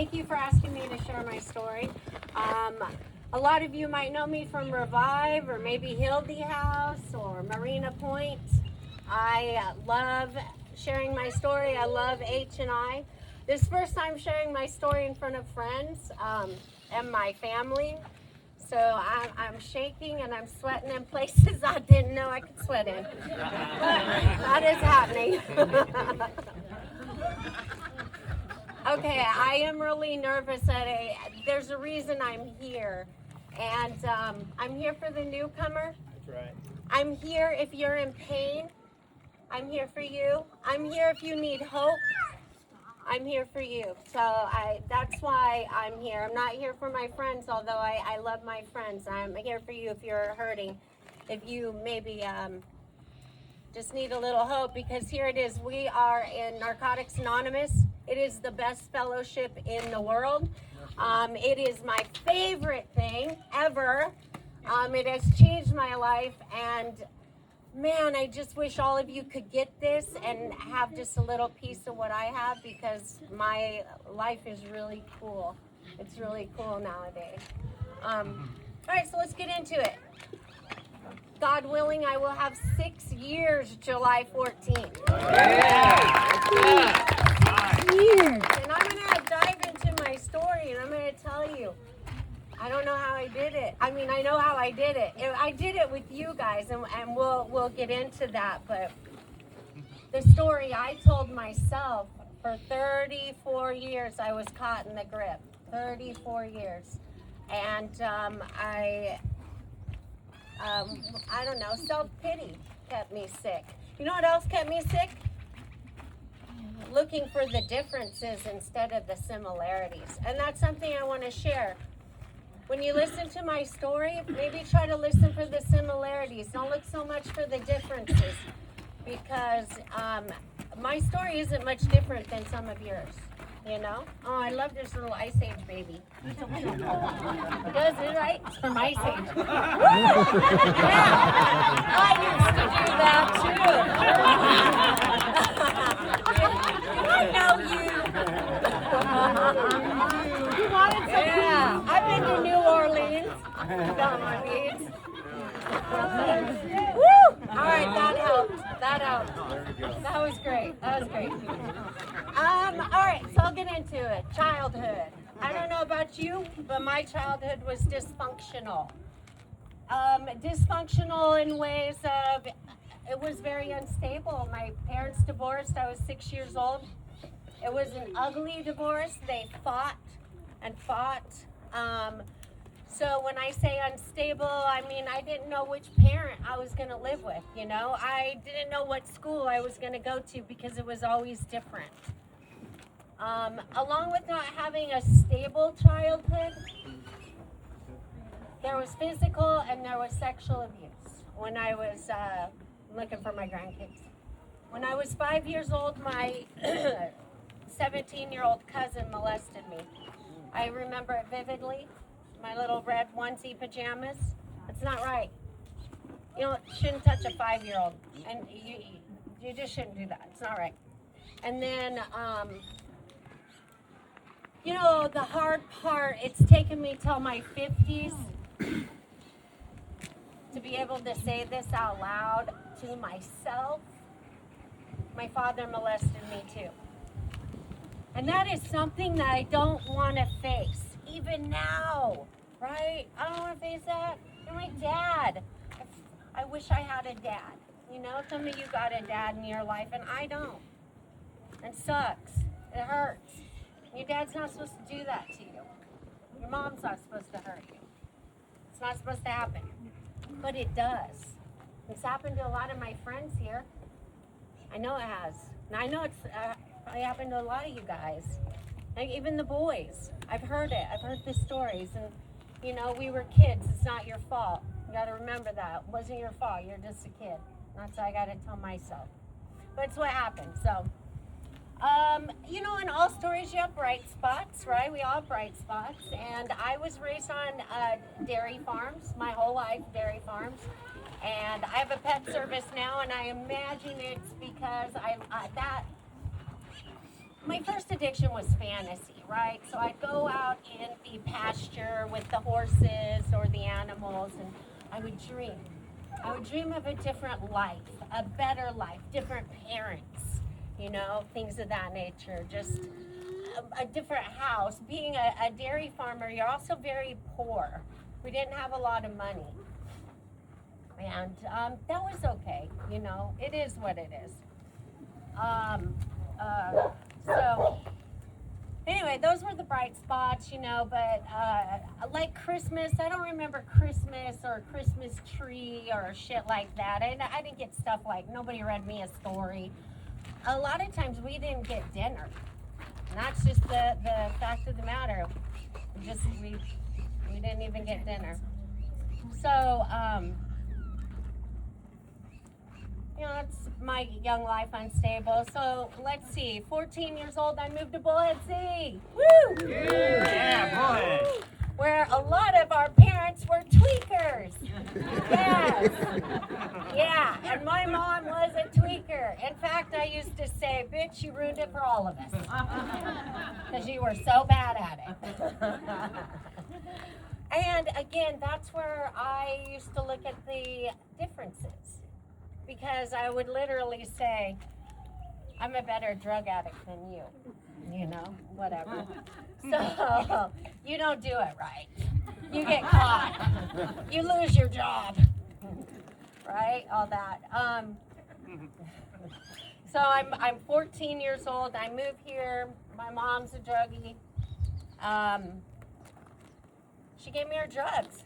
Thank you for asking me to share my story. A lot of you might know me from Revive or maybe Hildy House or Marina Point. I love sharing my story. I love H&I. This first time sharing my story in front of friends and my family. So I'm shaking and I'm sweating in places I didn't know I could sweat in. That is happening. Okay, I am really nervous. There's a reason I'm here. And I'm here for the newcomer. That's right. I'm here if you're in pain. I'm here for you. I'm here if you need hope. I'm here for you. So that's why I'm here. I'm not here for my friends, although I love my friends. I'm here for you if you're hurting. If you maybe just need a little hope, because here it is. We are in Narcotics Anonymous. It is the best fellowship in the world. It is my favorite thing ever. It has changed my life, and man, I just wish all of you could get this and have just a little piece of what I have, because my life is really cool. It's really cool nowadays. All right, so let's get into it. God willing, I will have 6 years July 14th. Yeah. 6 years. And I'm going to dive into my story, and I'm going to tell you, I don't know how I did it. I mean, I know how I did it. I did it with you guys, and we'll get into that. But the story I told myself for 34 years, I was caught in the grip. 34 years. And I don't know, self-pity kept me sick. You know what else kept me sick? Looking for the differences instead of the similarities. And that's something I want to share. When you listen to my story, maybe try to listen for the similarities. Don't look so much for the differences, because my story isn't much different than some of yours. You know? Oh, I love this little Ice Age baby. He's so cute. Does it right? It's from Ice Age. Yeah. I used to do that too. I know you. You wanted some? Yeah. I've been to New Orleans. Got my beads. Woo! All right, that helped. That helped. That was great. That was great. All right, so I'll get into it. Childhood. I don't know about you, but my childhood was dysfunctional. Dysfunctional in ways of, it was very unstable. My parents divorced. I was 6 years old. It was an ugly divorce. They fought and fought. So when I say unstable, I mean I didn't know which parent I was going to live with, you know. I didn't know what school I was going to go to because it was always different. Along with not having a stable childhood, there was physical and there was sexual abuse. When I was looking for my grandkids. When I was 5 years old, my 17-year-old cousin molested me. I remember it vividly. My little red onesie pajamas. It's not right. You shouldn't touch a 5-year-old, and you just shouldn't do that. It's not right. And then, you know, the hard part, it's taken me till my 50s to be able to say this out loud to myself. My father molested me too. And that is something that I don't want to face. Even now, right? I don't want to face that. You're my dad. I wish I had a dad. You know, some of you got a dad in your life, and I don't. It sucks. It hurts. Your dad's not supposed to do that to you. Your mom's not supposed to hurt you. It's not supposed to happen. But it does. It's happened to a lot of my friends here. I know it has. And I know it's probably happened to a lot of you guys. Like even the boys. I've heard it. I've heard the stories. And, you know, we were kids. It's not your fault. You got to remember that. It wasn't your fault. You're just a kid. That's what I got to tell myself. But it's what happened. So, you know, in all stories, you have bright spots, right? We all have bright spots. And I was raised on dairy farms, my whole life, dairy farms. And I have a pet service now, and I imagine it's because my first addiction was fantasy, right? So I'd go out in the pasture with the horses or the animals, and I would dream. I would dream of a different life, a better life, different parents, you know, things of that nature, just a different house. Being a dairy farmer, you're also very poor. We didn't have a lot of money. And that was okay, you know, it is what it is. So anyway, those were the bright spots, you know, but like Christmas, I don't remember Christmas or a Christmas tree or shit like that. I didn't get stuff like, nobody read me a story. A lot of times we didn't get dinner. And that's just the fact of the matter. We didn't even get dinner. So, you know, it's my young life unstable. So let's see, 14 years old, I moved to Bullhead City. Woo! Yeah, Bullhead. Where a lot of our parents were tweakers. Yes. Yeah, and my mom was a tweaker. In fact, I used to say, bitch, you ruined it for all of us. Because you were so bad at it. And again, that's where I used to look at the differences. Because I would literally say, I'm a better drug addict than you. You know, whatever. So, you don't do it right. You get caught. You lose your job. Right? All that. So I'm 14 years old. I move here. My mom's a druggie. She gave me her drugs.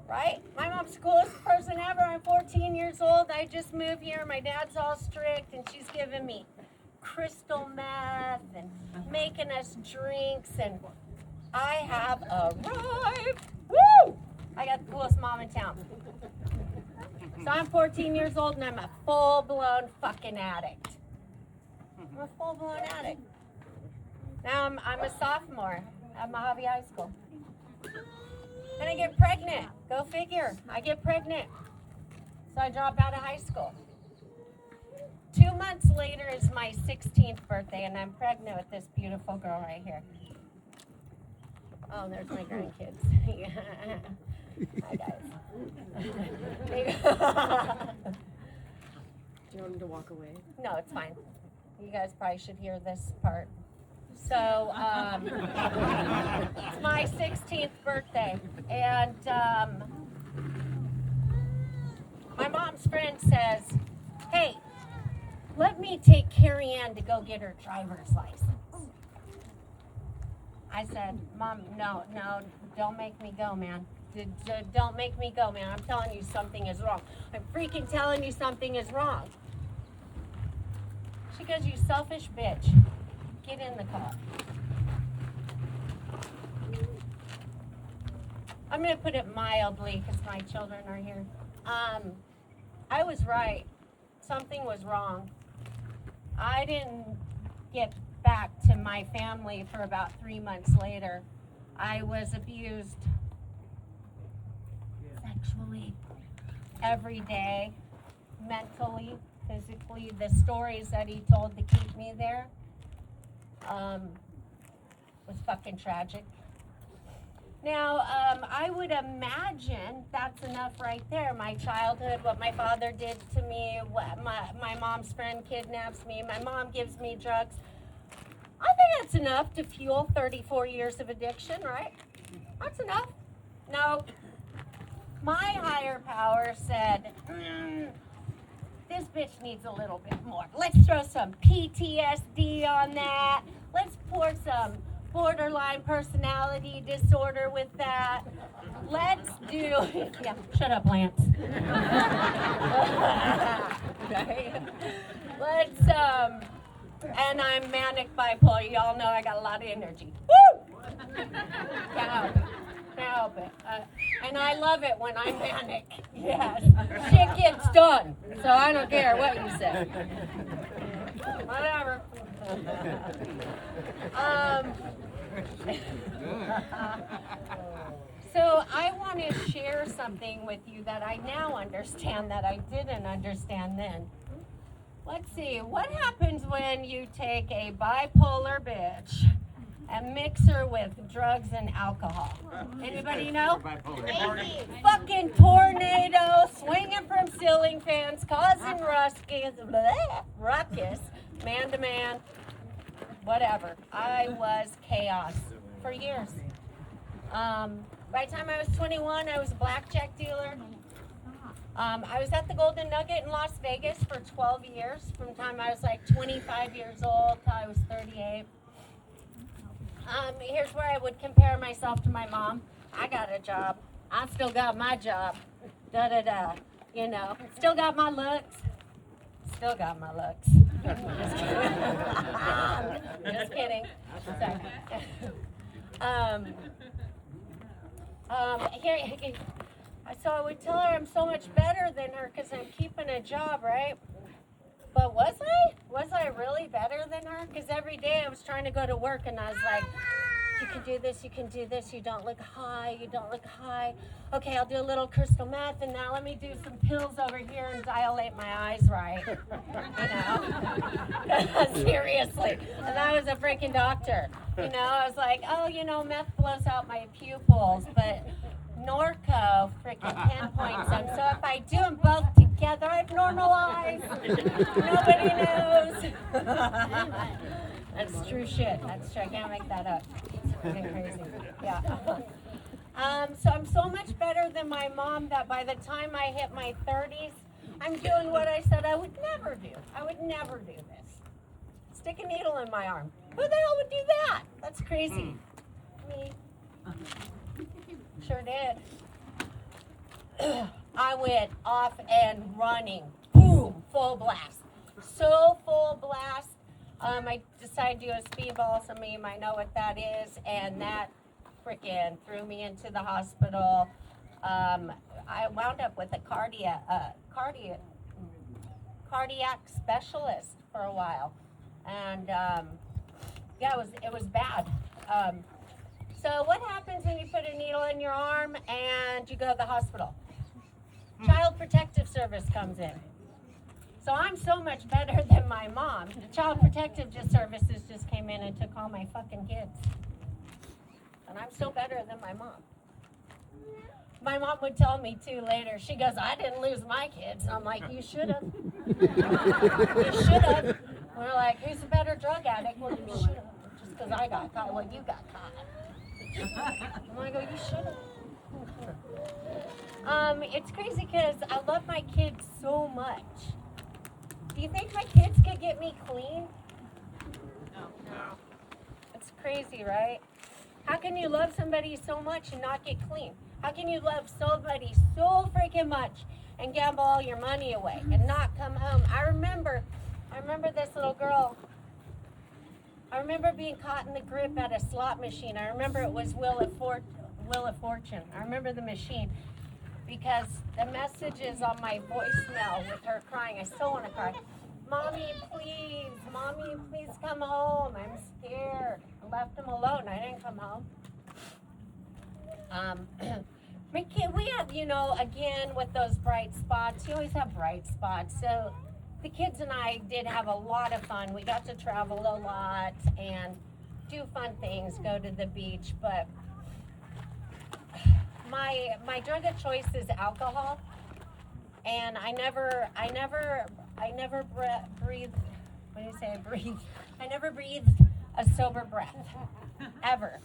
Right? My mom's the coolest person ever. I'm 14 years old. I just moved here. My dad's all strict, and she's giving me crystal meth and making us drinks, and I have arrived. Woo! I got the coolest mom in town. So I'm 14 years old, and I'm a full-blown fucking addict. I'm a full-blown addict. Now I'm a sophomore at Mojave High School. And I get pregnant. Go figure. I get pregnant. So I drop out of high school. 2 months later is my 16th birthday, and I'm pregnant with this beautiful girl right here. Oh, there's my grandkids. Hi, guys. Do you want him to walk away? No, it's fine. You guys probably should hear this part. So, it's my 16th birthday, and my mom's friend says, hey, let me take Carrie Ann to go get her driver's license. I said, Mom, no, don't make me go, man. Don't make me go, man. I'm telling you something is wrong. I'm freaking telling you something is wrong. She goes, you selfish bitch. Get in the car. I'm going to put it mildly because my children are here. I was right. Something was wrong. I didn't get back to my family for about 3 months later. I was abused sexually every day, mentally, physically. The stories that he told to keep me there was fucking tragic. Now, I would imagine that's enough right there. My childhood, what my father did to me, what my mom's friend kidnaps me, my mom gives me drugs. I think that's enough to fuel 34 years of addiction, right? That's enough. No. My higher power said, this bitch needs a little bit more. Let's throw some PTSD on that. Let's pour some borderline personality disorder with that. Let's do, yeah, shut up, Lance. Right? Let's, and I'm manic bipolar. Y'all know I got a lot of energy. Woo! Can't help it. Can't help it. And I love it when I'm manic. Yes. Shit gets done. So I don't care what you say. Whatever. So I want to share something with you that I now understand that I didn't understand then. Let's see, what happens when you take a bipolar bitch and mix her with drugs and alcohol? Anybody know? Fucking tornado, swinging from ceiling fans, causing ruckus, man to man, whatever. I was chaos for years. By the time I was 21, I was a blackjack dealer. I was at the Golden Nugget in Las Vegas for 12 years, from the time I was like 25 years old till I was 38. Here's where I would compare myself to my mom. I got a job. I still got my job. You know, still got my looks. Still got my looks. Just kidding. Sorry. So I would tell her I'm so much better than her because I'm keeping a job, right? But was I? Was I really better than her? Because every day I was trying to go to work and I was like, you can do this, you can do this, you don't look high, you don't look high. Okay, I'll do a little crystal meth and now let me do some pills over here and dilate my eyes right. You know? Seriously. And I was a freaking doctor. You know, I was like, oh, you know, meth blows out my pupils, but Norco freaking pinpoints them. So if I do them both together, I have normal eyes. Nobody knows. That's true shit. That's true. I can't make that up. It's freaking crazy. Yeah. So I'm so much better than my mom that by the time I hit my 30s, I'm doing what I said I would never do. I would never do this. Stick a needle in my arm. Who the hell would do that? That's crazy. Me. Sure did. I went off and running. Boom, full blast. So full blast. I decided to do a speedball. Some of you might know what that is. And that freaking threw me into the hospital. I wound up with a cardiac specialist for a while. And yeah, it was bad. So what happens when you put a needle in your arm and you go to the hospital? Child Protective Service comes in. So I'm so much better than my mom. The Child Protective Services just came in and took all my fucking kids. And I'm so better than my mom. My mom would tell me too later. She goes, I didn't lose my kids. And I'm like, you should have. You should have. We're like, who's a better drug addict? Well, you should have. Just because I got caught. Well, you got caught. I'm like, oh, you should have. It's crazy because I love my kids so much. Do you think my kids could get me clean? No. It's crazy, right? How can you love somebody so much and not get clean? How can you love somebody so freaking much and gamble all your money away and not come home? I remember this little girl. I remember being caught in the grip at a slot machine. I remember it was Wheel of Fortune. I remember the machine because the messages on my voicemail with her crying. I still want to cry. Mommy, please come home. I'm scared. I left him alone. I didn't come home. My kid, we have, you know, again with those bright spots. You always have bright spots. So the kids and I did have a lot of fun. We got to travel a lot and do fun things, go to the beach. But my drug of choice is alcohol, and I never breathed. What do you say? I breathe. I never breathed a sober breath, ever.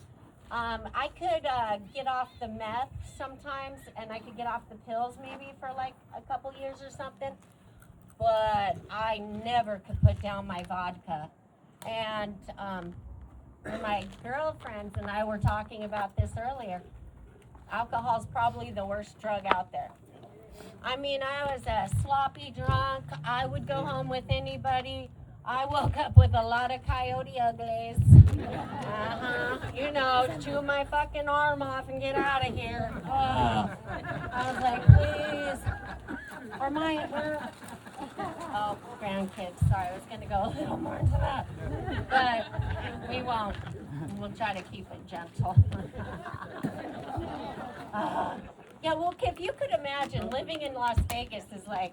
I could get off the meth sometimes, and I could get off the pills maybe for like a couple years or something. But I never could put down my vodka. And my girlfriends and I were talking about this earlier. Alcohol's probably the worst drug out there. I mean, I was a sloppy drunk. I would go home with anybody. I woke up with a lot of coyote uglies. You know, chew my fucking arm off and get out of here. Oh. I was like, please. Oh, grandkids. Sorry, I was going to go a little more into that. But we won't. We'll try to keep it gentle. Yeah, well, if you could imagine, living in Las Vegas is like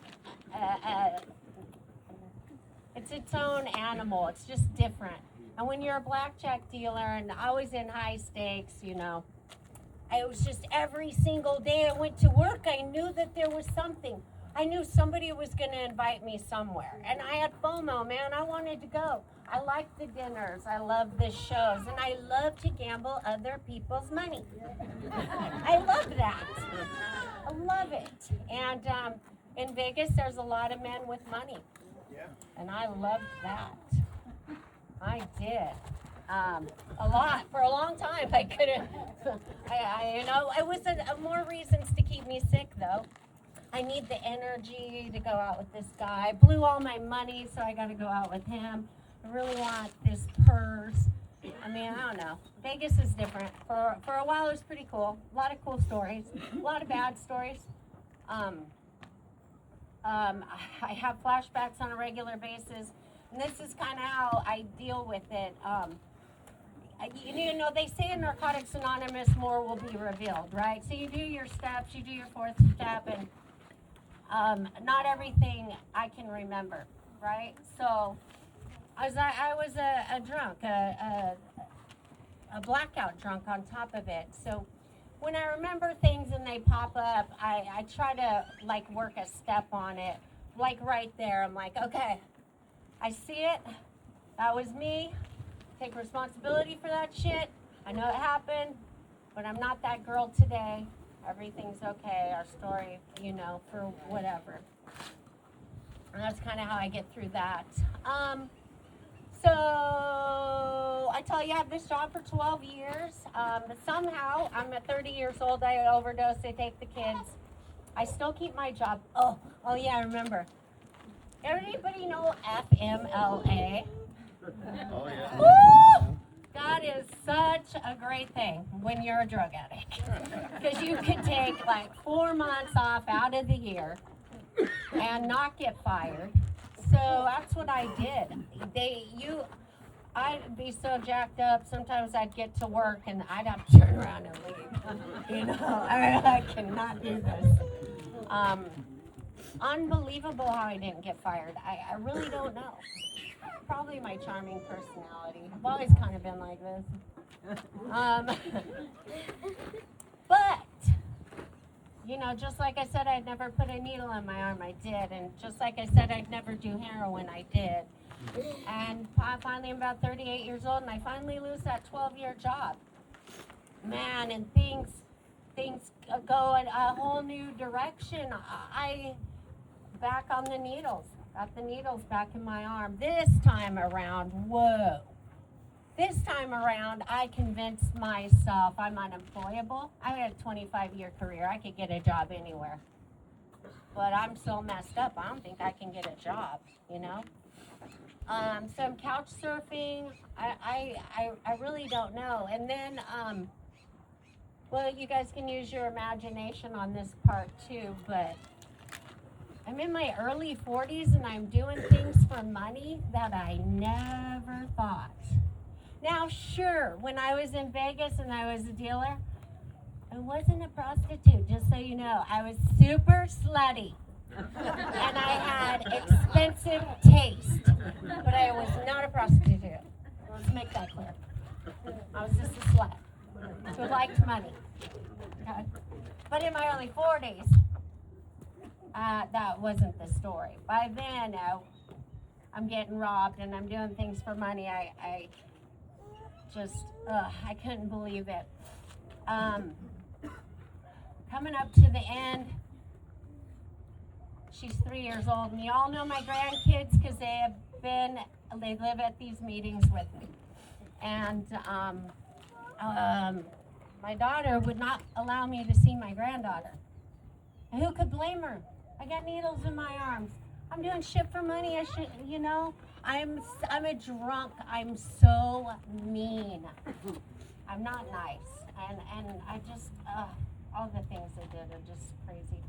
It's its own animal. It's just different. And when you're a blackjack dealer, and I was in high stakes, you know, it was just every single day I went to work, I knew that there was something. I knew somebody was going to invite me somewhere. And I had FOMO, man. I wanted to go. I liked the dinners. I loved the shows. And I love to gamble other people's money. I love that. I love it. And in Vegas, there's a lot of men with money. And I loved that. I did. A lot. For a long time, I couldn't. It was more reasons to keep me sick, though. I need the energy to go out with this guy. I blew all my money, so I got to go out with him. I really want this purse. I mean, I don't know. Vegas is different. For a while, it was pretty cool. A lot of cool stories. A lot of bad stories. I have flashbacks on a regular basis, and this is kind of how I deal with it. You know, they say in Narcotics Anonymous, more will be revealed, right? So you do your steps, you do your fourth step, and not everything I can remember, right? So I was a drunk, a blackout drunk on top of it. So when I remember things and they pop up, I try to like work a step on it, like right there. I'm like, okay, I see it. That was me. Take responsibility for that shit. I know it happened, but I'm not that girl today. Everything's okay. Our story, you know, for whatever. And that's kind of how I get through that. So I tell you, I have this job for 12 years. Somehow, I'm at 30 years old. I overdose. I take the kids. I still keep my job. Oh yeah, I remember. Everybody know FMLA? Oh, yeah. Woo! That is such a great thing when you're a drug addict. Because you can take like 4 months off out of the year and not get fired. So that's what I did. I'd be so jacked up, sometimes I'd get to work and I'd have to turn around and leave. You know, I cannot do this. Unbelievable how I didn't get fired. I really don't know. Probably my charming personality. I've always kind of been like this. But, you know, just like I said, I'd never put a needle in my arm, I did. And just like I said, I'd never do heroin, I did. And finally, I'm about 38 years old, and I finally lose that 12-year job. Man, and things go in a whole new direction. I back on the needles. Got the needles back in my arm. This time around, whoa. This time around, I convinced myself I'm unemployable. I had a 25-year career. I could get a job anywhere. But I'm so messed up, I don't think I can get a job, you know? So I'm couch surfing. I really don't know. And then, well, you guys can use your imagination on this part too, but I'm in my early 40s and I'm doing things for money that I never thought. Now, sure, when I was in Vegas and I was a dealer, I wasn't a prostitute, just so you know. I was super slutty. And I had expensive taste. But I was not a prostitute. Let's make that clear. I was just a slut who liked money. Okay? But in my early 40s, that wasn't the story. By then, I'm getting robbed and I'm doing things for money. I couldn't believe it. Coming up to the end, she's 3 years old, and you all know my grandkids because they live at these meetings with me. And my daughter would not allow me to see my granddaughter. And who could blame her? I got needles in my arms. I'm doing shit for money. I should, you know. I'm a drunk. I'm so mean. I'm not nice. And I just, all the things I did are just crazy.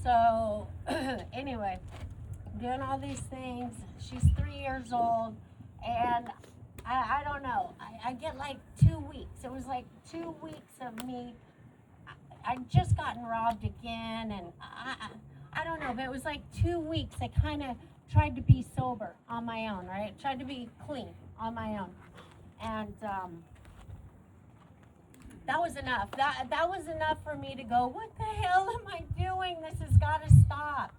So, anyway, doing all these things. She's 3 years old, and I don't know. I get like 2 weeks. It was like 2 weeks of me. I'd just gotten robbed again, and I don't know, but it was like 2 weeks. I kind of tried to be sober on my own, right? Tried to be clean on my own, and that was enough. That was enough for me to go, what the hell am I doing? This has got to stop.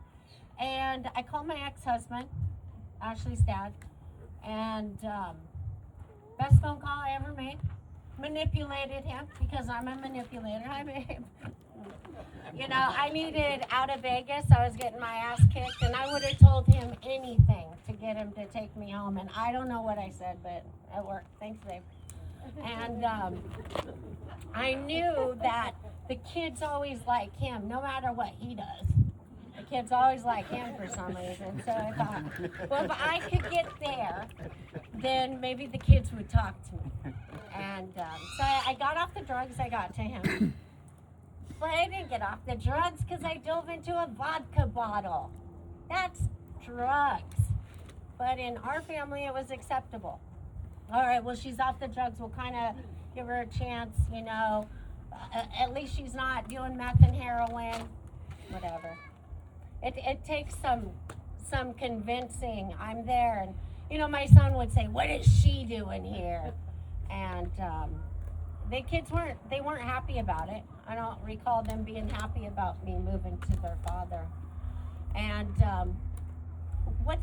And I called my ex-husband, Ashley's dad, and best phone call I ever made. Manipulated him because I'm a manipulator. I mean, you know, I needed out of Vegas. I was getting my ass kicked, and I would have told him anything to get him to take me home. And I don't know what I said, but it worked. Thanks, babe. And I knew that the kids always like him, no matter what he does. The kids always like him for some reason. So I thought, well, if I could get there, then maybe the kids would talk to me. And so I got off the drugs I got to him. But I didn't get off the drugs because I dove into a vodka bottle. That's drugs. But in our family, it was acceptable. All right, well, she's off the drugs. We'll kind of give her a chance, you know. At least she's not doing meth and heroin. Whatever. It takes some convincing. I'm there. And, you know, my son would say, what is she doing here? And the kids weren't happy about it. I don't recall them being happy about me moving to their father. And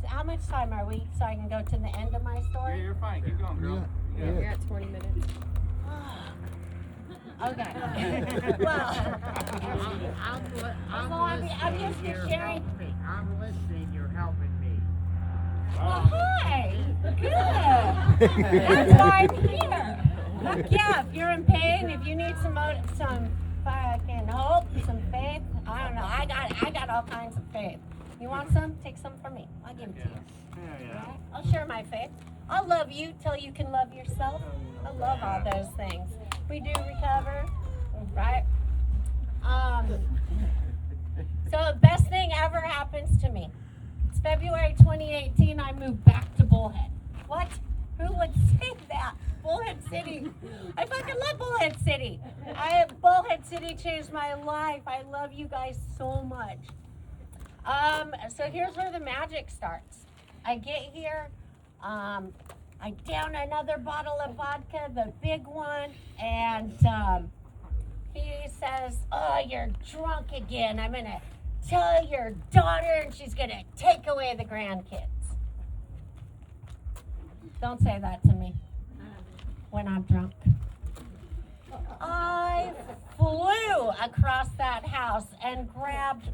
how much time are we so I can go to the end of my story? You're fine. Keep going, girl. Yeah. You're at 20 minutes. Okay. Well, I'm just sharing. I'm listening. You're helping me. Well, hi. Good. That's why I'm here. Heck yeah, if you're in pain, if you need some fucking hope, some faith, I don't know. I got all kinds of faith. You want some? Take some from me. I'll give it to you. Right? I'll share my faith. I'll love you till you can love yourself. I love all those things. We do recover, right? So the best thing ever happens to me. It's February 2018. I moved back to Bullhead. What? Who would say that? Bullhead City. I fucking love Bullhead City. Bullhead City changed my life. I love you guys so much. So here's where the magic starts. I get here. I down another bottle of vodka, the big one, and he says, oh, you're drunk again. I'm going to tell your daughter, and she's going to take away the grandkids. Don't say that to me when I'm drunk. I flew across that house and grabbed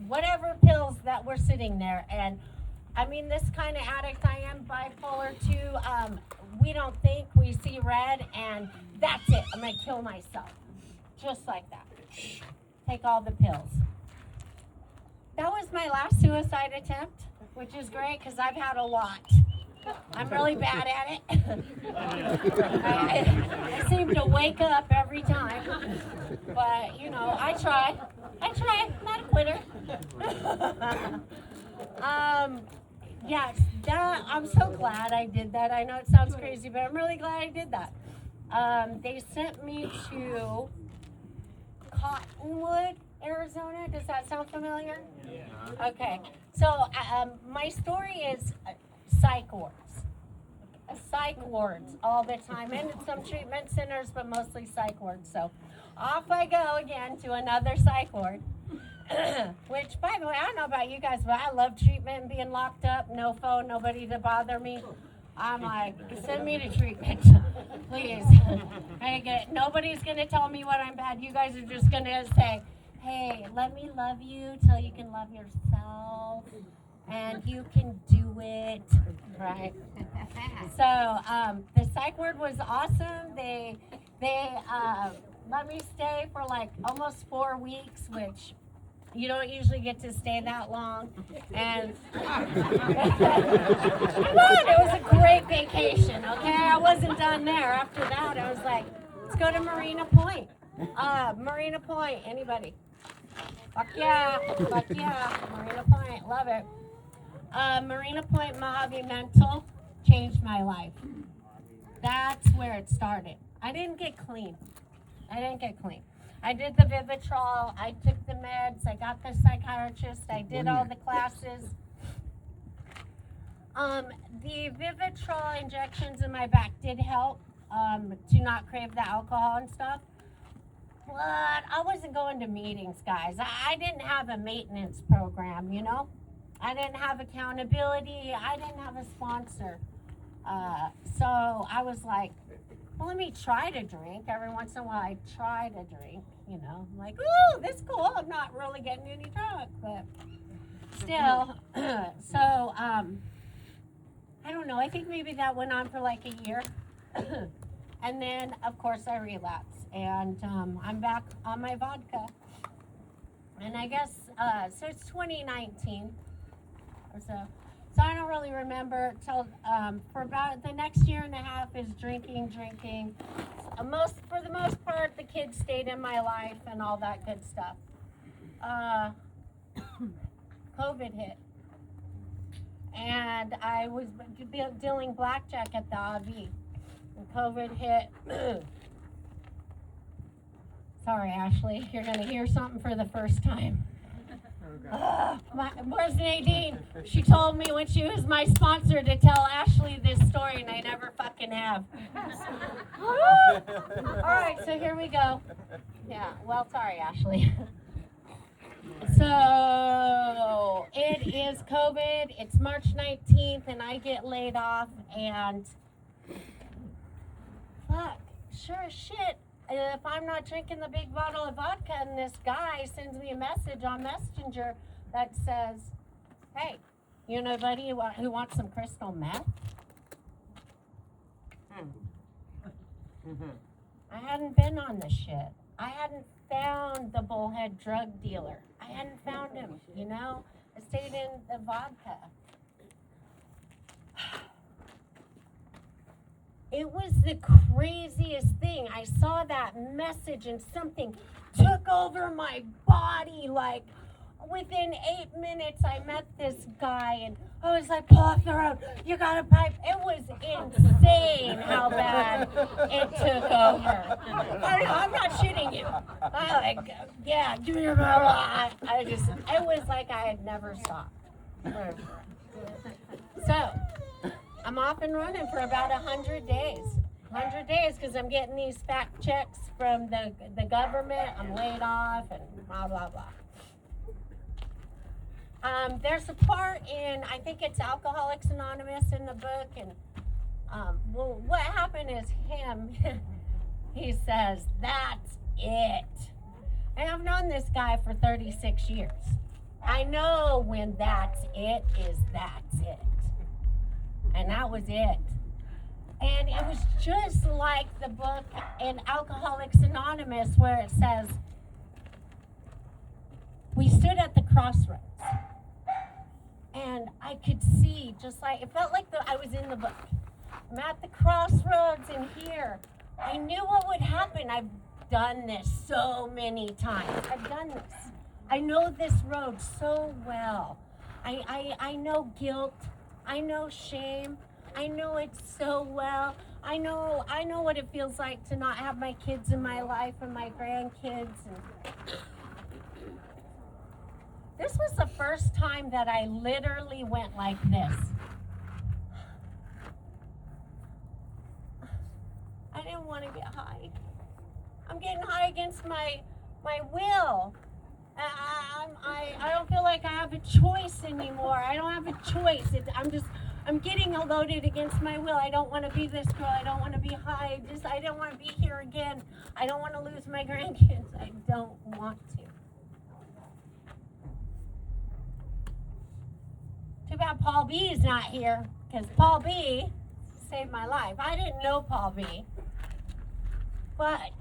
whatever pills that were sitting there. And I mean, this kind of addict I am, bipolar 2, we don't think, we see red, and that's it. I'm going to kill myself. Just like that. Take all the pills. That was my last suicide attempt, which is great because I've had a lot. I'm really bad at it. I seem to wake up every time. But, you know, I try. Not a quitter. Yes, I'm so glad I did that. I know it sounds crazy, but I'm really glad I did that. They sent me to Cottonwood, Arizona. Does that sound familiar? Yeah. Okay. So my story is psych wards. Psych wards all the time, and some treatment centers, but mostly psych wards. So off I go again to another psych ward. Which, by the way, I don't know about you guys, but I love treatment and being locked up, no phone, nobody to bother me. I'm like, send me to treatment, please. Nobody's going to tell me what I'm bad. You guys are just going to say, hey, let me love you till you can love yourself, and you can do it, right? So the psych ward was awesome. They let me stay for like almost 4 weeks, which you don't usually get to stay that long. And it was a great vacation, okay? I wasn't done there. After that, I was like, let's go to Marina Point. Marina Point, anybody? Fuck yeah, Marina Point, love it. Marina Point Mojave Mental changed my life. That's where it started. I didn't get clean. I did the Vivitrol. I took the meds. I got the psychiatrist. I did all the classes. The Vivitrol injections in my back did help to not crave the alcohol and stuff. But I wasn't going to meetings, guys. I didn't have a maintenance program, you know? I didn't have accountability. I didn't have a sponsor. So I was like, well, let me try to drink. Every once in a while, I try to drink, you know. I'm like, ooh, this is cool. I'm not really getting any drunk, but still. So, I don't know. I think maybe that went on for like a year. And then, of course, I relapsed. And I'm back on my vodka. And I guess, so it's 2019 or so. So I don't really remember till for about the next year and a half is drinking. For the most part, the kids stayed in my life and all that good stuff. COVID hit. And I was dealing blackjack at the AV. And COVID hit. Sorry, Ashley, you're going to hear something for the first time. Where's Nadine? She told me when she was my sponsor to tell Ashley this story, and I never fucking have. All right, so here we go. Yeah, well, sorry, Ashley. So it is COVID. It's March 19th, and I get laid off, and fuck, sure as shit. If I'm not drinking the big bottle of vodka and this guy sends me a message on Messenger that says, hey, you know anybody who wants some crystal meth? I hadn't been on the shit. I hadn't found the bullhead drug dealer. I hadn't found him, you know? I stayed in the vodka. It was the craziest thing. I saw that message and something took over my body. Like within 8 minutes, I met this guy and I was like, pull off the road. You got a pipe. It was insane how bad it took over. I'm not shitting you. I like, yeah, give me your it was like I had never stopped. So, I'm off and running for about 100 days. 100 days because I'm getting these fact checks from the government. I'm laid off and blah, blah, blah. There's a part in, I think it's Alcoholics Anonymous in the book. And well, what happened is he says, that's it. And I've known this guy for 36 years. I know when that's it is that's it. And that was it. And it was just like the book in Alcoholics Anonymous where it says, we stood at the crossroads. And I could see, just like, it felt like I was in the book. I'm at the crossroads in here. I knew what would happen. I've done this so many times. I've done this. I know this road so well. I know guilt. I know shame. I know it so well. I know what it feels like to not have my kids in my life and my grandkids. And this was the first time that I literally went like this. I didn't want to get high. I'm getting high against my will. I don't feel like I have a choice anymore. I don't have a choice. I'm getting loaded against my will. I don't want to be this girl. I don't want to be high. I don't want to be here again. I don't want to lose my grandkids. I don't want to. Too bad Paul B is not here, because Paul B saved my life. I didn't know Paul B, but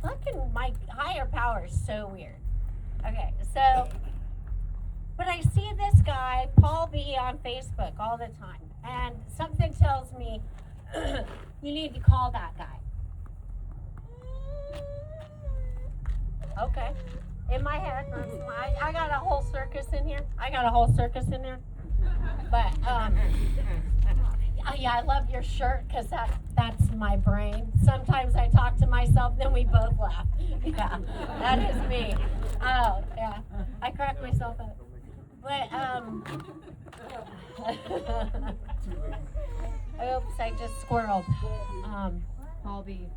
fucking my higher power is so weird. Okay, so, but I see this guy, Paul B, on Facebook all the time, and something tells me, you need to call that guy. Okay, in my head, I got a whole circus in here. But, oh yeah, I love your shirt because that's my brain. Sometimes I talk to myself, then we both laugh. Yeah, that is me. Oh yeah, I crack myself up. But oops, I just squirreled. Paul B.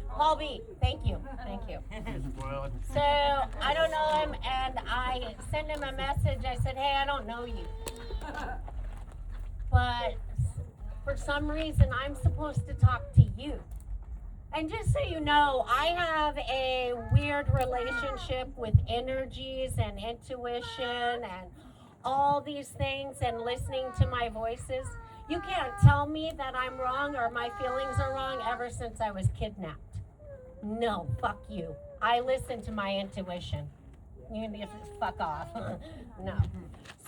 Paul B, thank you. So I don't know him, and I sent him a message. I said, hey, I don't know you, but for some reason I'm supposed to talk to you. And just so you know, I have a weird relationship with energies and intuition and all these things and listening to my voices. You can't tell me that I'm wrong or my feelings are wrong ever since I was kidnapped. No, fuck you. I listen to my intuition. You need to fuck off. No.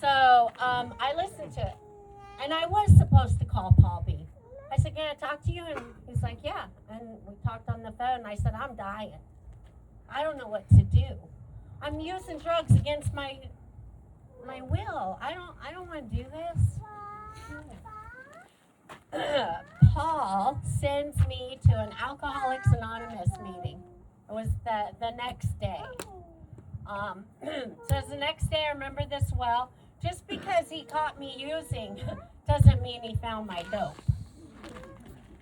So I listened to it. And I was supposed to call Paul B. I said, can I talk to you? And he's like, yeah. And we talked on the phone. And I said, I'm dying. I don't know what to do. I'm using drugs against my will. I don't want to do this. Paul sends me to an Alcoholics Anonymous meeting. It was the next day. So it's the next day. I remember this well. Just because he caught me using doesn't mean he found my dope.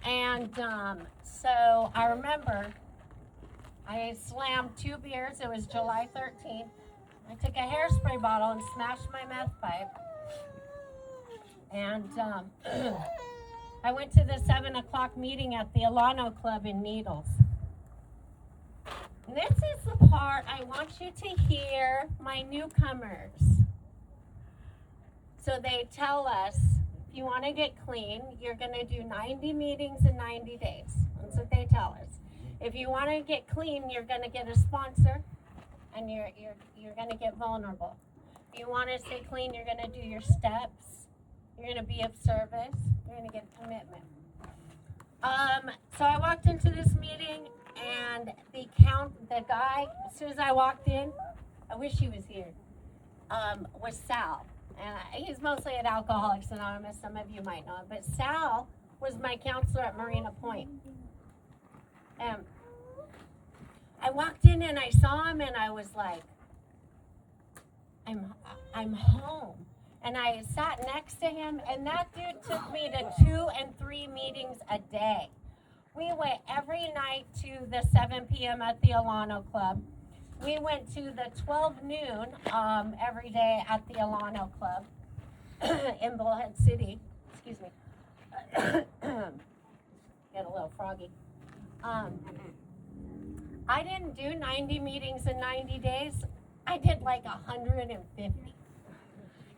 And so I remember I slammed 2 beers. It was July 13th. I took a hairspray bottle and smashed my meth pipe. And I went to the 7 o'clock meeting at the Alano Club in Needles. And this is the part I want you to hear, my newcomers. So they tell us, if you want to get clean, you're going to do 90 meetings in 90 days. That's what they tell us. If you want to get clean, you're going to get a sponsor, and you're going to get vulnerable. If you want to stay clean, you're going to do your steps. You're going to be of service. You're going to get commitment. So I walked into this meeting, and the guy, as soon as I walked in, I wish he was here, was Sal. And he's mostly at Alcoholics Anonymous. Some of you might know him. But Sal was my counselor at Marina Point. And I walked in and I saw him and I was like, I'm home. And I sat next to him, and that dude took me to 2 and 3 meetings a day. We went every night to the 7 p.m. at the Alano Club. We went to the 12 noon every day at the Alano Club in Bullhead City. Excuse me. Get a little froggy. I didn't do 90 meetings in 90 days. I did like 150.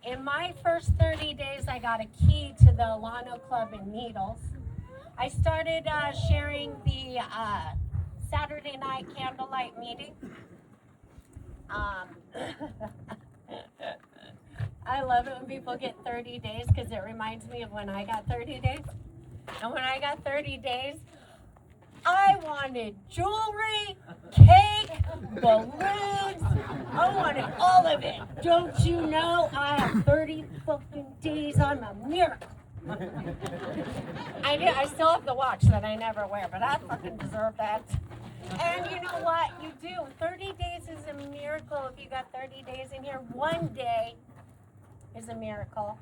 In my first 30 days, I got a key to the Alano Club in Needles. I started sharing the Saturday night candlelight meeting. I love it when people get 30 days because it reminds me of when I got 30 days. And when I got 30 days, I wanted jewelry, cake, balloons. I wanted all of it. Don't you know I have 30 fucking days? I'm a miracle. I still have the watch that I never wear, but I fucking deserve that. And you know what? You do. 30 days is a miracle if you got 30 days in here. 1 day is a miracle.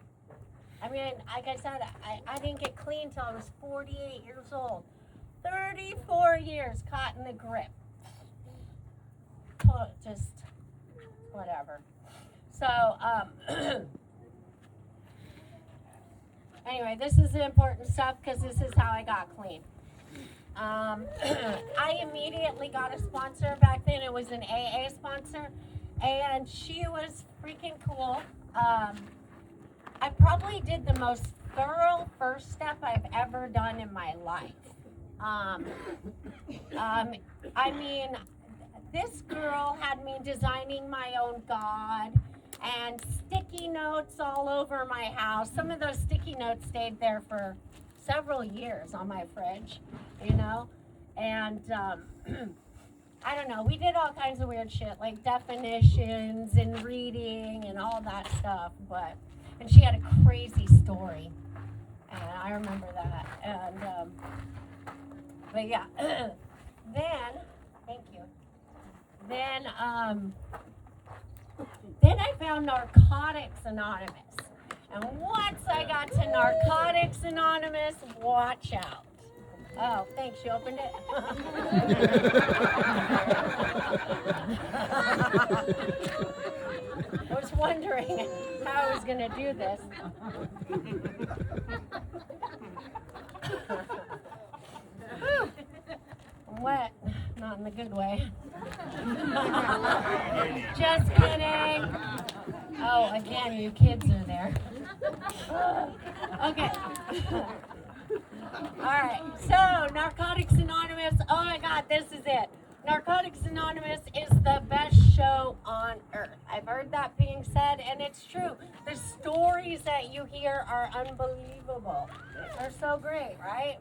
I mean, like I said, I didn't get clean till I was 48 years old. 34 years caught in the grip. Just whatever. So, anyway, this is the important stuff because this is how I got clean. I immediately got a sponsor back then. It was an AA sponsor, and she was freaking cool. I probably did the most thorough first step I've ever done in my life. I mean, this girl had me designing my own God and sticky notes all over my house. Some of those sticky notes stayed there for several years on my fridge, you know, and I don't know, we did all kinds of weird shit, like definitions and reading and all that stuff, and she had a crazy story, And I remember that. And, but yeah, then, thank you. Then I found Narcotics Anonymous. And once I got to Narcotics Anonymous, watch out. Oh, thanks, you opened it? I was wondering how I was going to do this. Whew. I'm wet, not in the good way. Just kidding. Oh, again, you kids are there. Okay. All right. So, Narcotics Anonymous. Oh my God, this is it. Narcotics Anonymous is the best show on earth. I've heard that being said, and it's true. The stories that you hear are unbelievable. They're so great, right?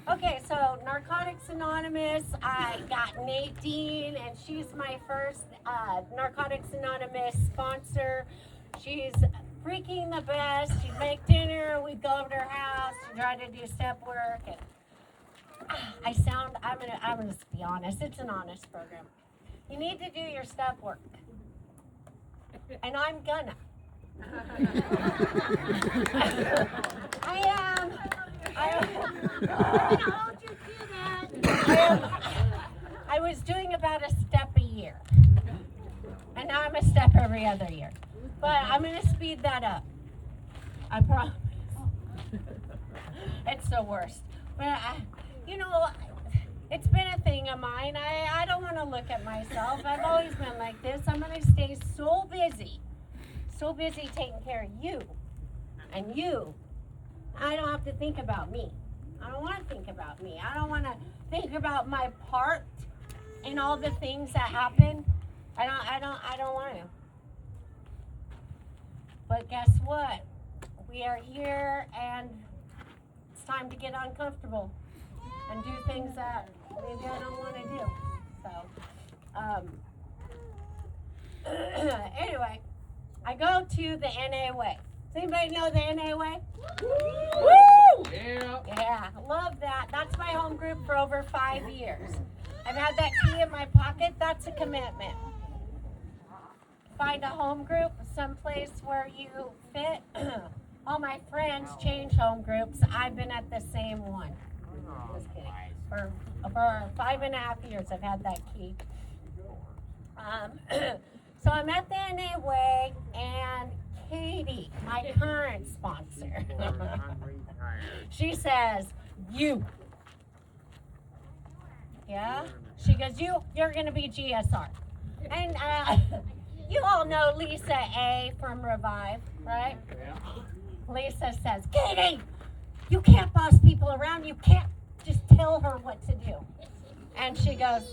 Okay, so Narcotics Anonymous, I got Nadine, and she's my first Narcotics Anonymous sponsor. She's freaking the best. She'd make dinner, we'd go over to her house, she'd try to do step work, and I'm gonna be honest, it's an honest program. You need to do your step work. And I'm gonna. I was doing about a step a year. And now I'm a step every other year. But I'm going to speed that up. I promise. It's the worst. But, it's been a thing of mine. I don't want to look at myself. I've always been like this. I'm going to stay so busy taking care of you and you. I don't have to think about me. I don't want to think about me. I don't want to think about my part in all the things that happen. I don't want to. But guess what? We are here, and it's time to get uncomfortable and do things that maybe I don't want to do. So, anyway, I go to the NA way. Does anybody know the NA way? Woo! Yeah, love that. That's my home group for over 5 years. I've had that key in my pocket. That's a commitment. Find a home group, someplace where you fit. All my friends change home groups. I've been at the same one. Just kidding. For 5.5 years, I've had that key. So I'm at the NA way, and Katie, my current sponsor, she says, you. Yeah? She goes, you're going to be GSR. And you all know Lisa A. from Revive, right? Yeah. Lisa says, Katie, you can't boss people around. You can't just tell her what to do. And she goes,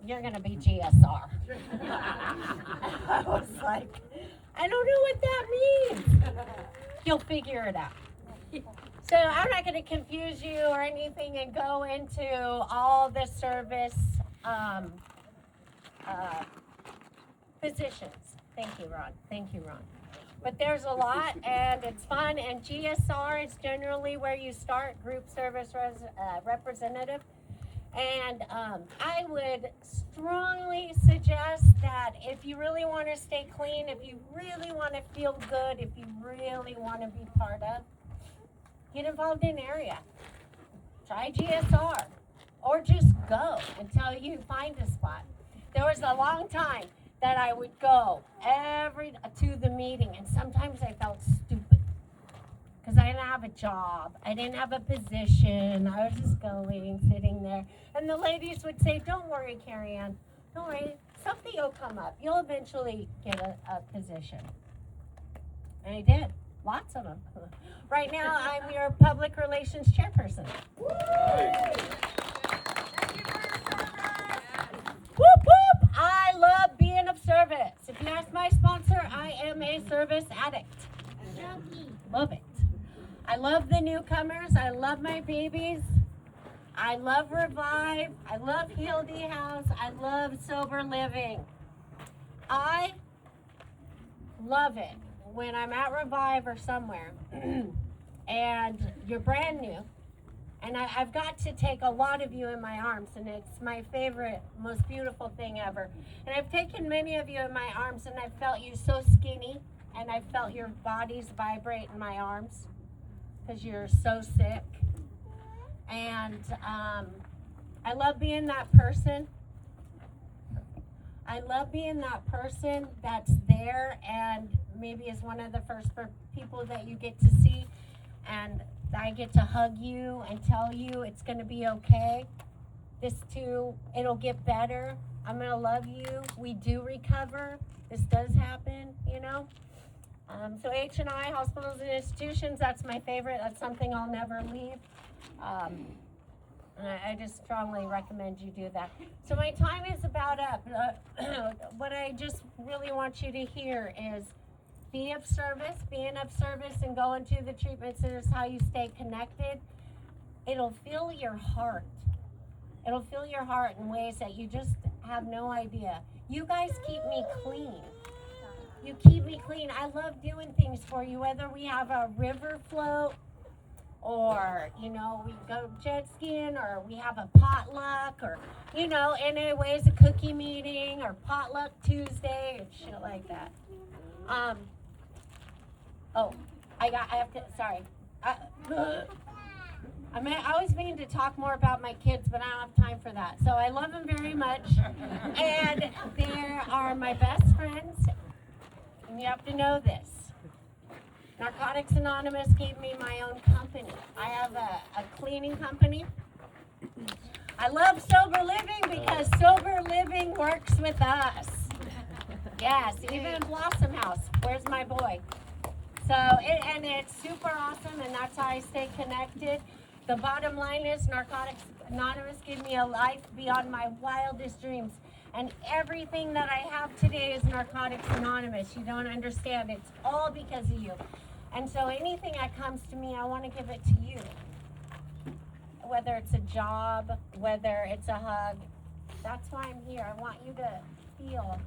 you're going to be GSR. I was like, I don't know what that means. You'll figure it out. So I'm not going to confuse you or anything and go into all the service positions. Thank you, Ron. But there's a lot, and it's fun. And GSR is generally where you start, group service representative. And I would strongly suggest that if you really want to stay clean, if you really want to feel good, if you really want to be part of, get involved in area. Try GSR. Or just go until you find a spot. There was a long time that I would go to the meeting, and sometimes I felt stupid. Because I didn't have a job. I didn't have a position. I was just going, sitting there. And the ladies would say, don't worry, Carrie Ann. Don't worry. Something will come up. You'll eventually get a position. And I did. Lots of them. Right now, I'm your public relations chairperson. Whoop, whoop. I love being of service. If you ask my sponsor, I am a service addict. Love it. I love the newcomers. I love my babies. I love Revive. I love Hildy House. I love sober living. I love it when I'm at Revive or somewhere and you're brand new, and I've got to take a lot of you in my arms, and it's my favorite, most beautiful thing ever. And I've taken many of you in my arms, and I've felt you so skinny, and I've felt your bodies vibrate in my arms because you're so sick. And I love being that person. I love being that person that's there and maybe is one of the first people that you get to see, and I get to hug you and tell you it's going to be okay. This too, it'll get better. I'm going to love you. We do recover. This does happen, you know. So H&I, hospitals and institutions, that's my favorite. That's something I'll never leave. And I just strongly recommend you do that. So my time is about up. What I just really want you to hear is be of service, being of service and going to the treatment centers, how you stay connected. It'll fill your heart. It'll fill your heart in ways that you just have no idea. You guys keep me clean. You keep me clean. I love doing things for you, whether we have a river float, or, you know, we go jet skiing, or we have a potluck, or, you know, anyways, a cookie meeting, or potluck Tuesday, and shit like that. I always mean to talk more about my kids, but I don't have time for that. So I love them very much, and they are my best friends, and you have to know this. Narcotics Anonymous gave me my own company. I have a cleaning company. I love sober living because sober living works with us. Yes, even Blossom House. Where's my boy? So, and it's super awesome, and that's how I stay connected. The bottom line is Narcotics Anonymous gave me a life beyond my wildest dreams. And everything that I have today is Narcotics Anonymous. You don't understand. It's all because of you. And so anything that comes to me, I want to give it to you. Whether it's a job, whether it's a hug, that's why I'm here. I want you to feel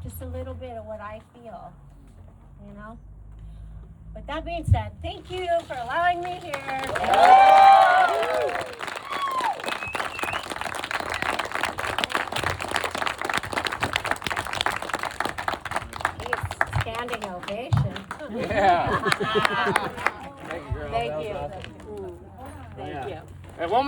just a little bit of what I feel, you know? With that being said, thank you for allowing me here. Standing ovation. Yeah. Thank you, girl. Thank That was you. awesome. Thank you. Hey, one more.